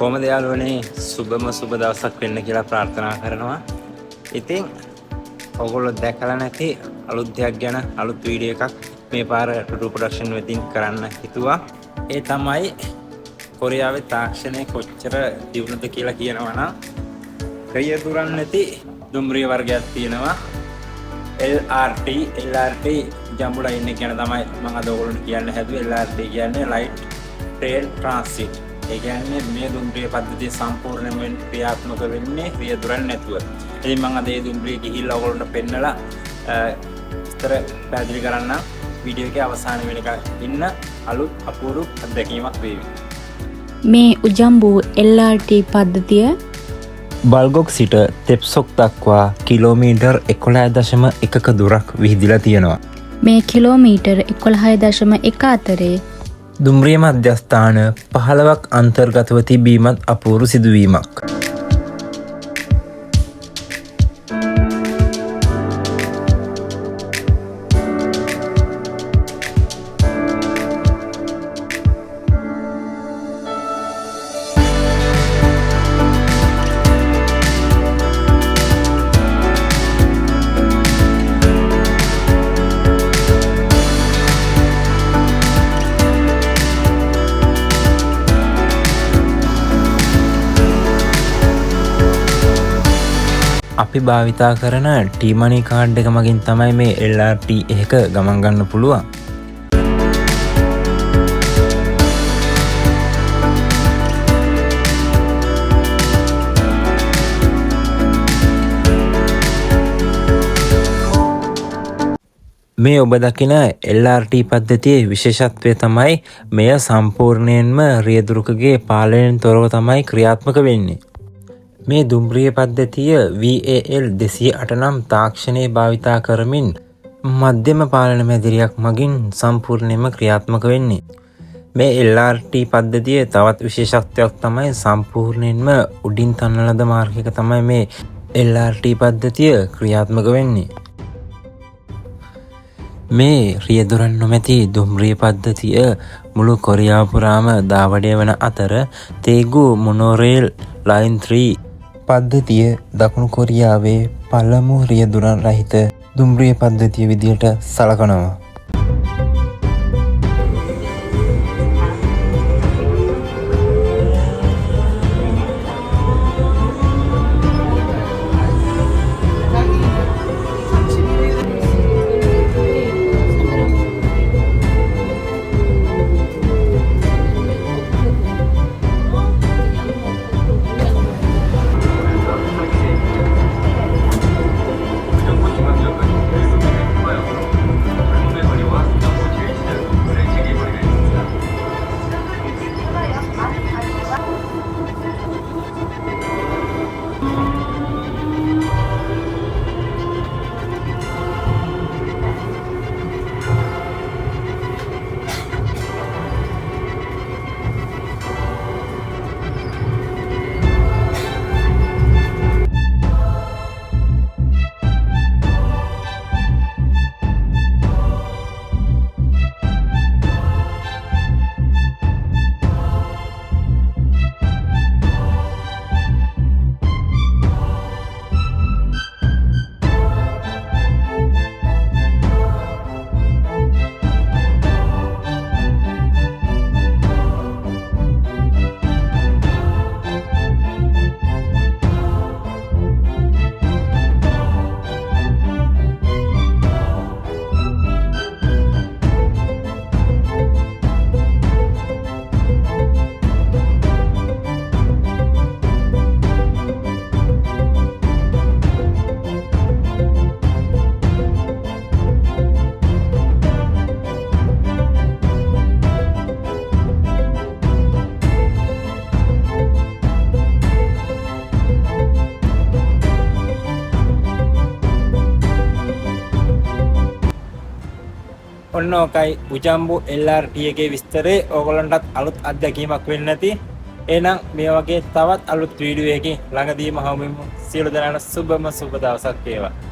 කොහොමද යාළුවනේ සුබම සුබ දවසක් වෙන්න කියලා ප්‍රාර්ථනා කරනවා. ඉතින් ඔයගොල්ලෝ දැකලා නැති අලුත් දෙයක් ගැන අලුත් වීඩියෝ එකක් මේ පාර ටුටු ප්‍රොඩක්ෂන් වෙතින් කරන්න හිතුවා. ඒ තමයි කොරියාවේ තාක්ෂණය කොච්චර දියුණුද කියලා කියනවා නම් රිය දුරන් නැති දුම්රිය වර්ගයක් තියෙනවා. LRT ජම්බු ලයින් එක ගැන තමයි මම අද ඔයගොල්ලන්ට කියන්න හැදුවේ. LRT කියන්නේ Light Rail Transit. ඒ කියන්නේ මේ දුම්රිය පද්ධතිය සම්පූර්ණයෙන්ම ක්‍රියාත්මක වෙන්නේ රිය දුරන් නැතුව. ඉතින් මම අද මේ දුම්රිය ගිහිල්ලා ඔයගොල්ලන්ට පෙන්නලා විස්තර පැහැදිලි කරන්න වීඩියෝ එකේ අවසාන වෙනකන් ඉන්න අලුත් අපූර්ව අත්දැකීමක් වේවි. මේ උජම්බු LRT පද්ධතිය බල්ගොක් සිට තෙප්සොක් දක්වා කිලෝමීටර් 11.1ක දුරක් විහිදිලා තියෙනවා. මේ කිලෝමීටර් 11.1 අතරේ දුම්රිය මධ්‍යස්ථාන 15ක් අන්තර්ගතව තිබීමත් අපූර්ව සිදුවීමක්. අපි භාවිතා කරන ටීමනි කාඩ් එක මගින් තමයි මේ LRT එක ගමන් ගන්න පුළුවන්. මේ ඔබ දකින LRT පද්ධතියේ විශේෂත්වය තමයි මෙය සම්පූර්ණයෙන්ම රියදුරකගේ පාලනයෙන් තොරව තමයි ක්‍රියාත්මක වෙන්නේ. මේ දුම්රිය පද්ධතිය VAL 208 නම් තාක්ෂණය භාවිතා කරමින් මධ්‍යම පාලන මැදිරියක් මගින් සම්පූර්ණයෙන්ම ක්‍රියාත්මක වෙන්නේ. මේ LRT පද්ධතියේ තවත් විශේෂත්වයක් තමයි සම්පූර්ණයෙන්ම උඩින් තනන ලද මාර්ගයක තමයි මේ LRT පද්ධතිය ක්‍රියාත්මක වෙන්නේ. මේ රියදුරන් නොමැති දුම්රිය පද්ධතිය මුළු කොරියාව පුරාම දාවඩය වන අතර තේගු මොනෝරේල් ලයින් 3 පද්ධතිය දකුණු කොරියාවේ පළමු රියදුරන් රහිත දුම්රිය පද්ධතිය විදිහට සලකනවා. ඔන්න ඔකයි උජම්බු LRT එකේ විස්තරේ. ඕගොල්ලන්ටත් අලුත් අත්දැකීමක් වෙන්න ඇති. එහෙනම් මේ වගේ තවත් අලුත් වීඩියෝ එකකින් ළඟදීම හමුවෙමු. සියලු දෙනාට සුබම සුබ දවසක් වේවා.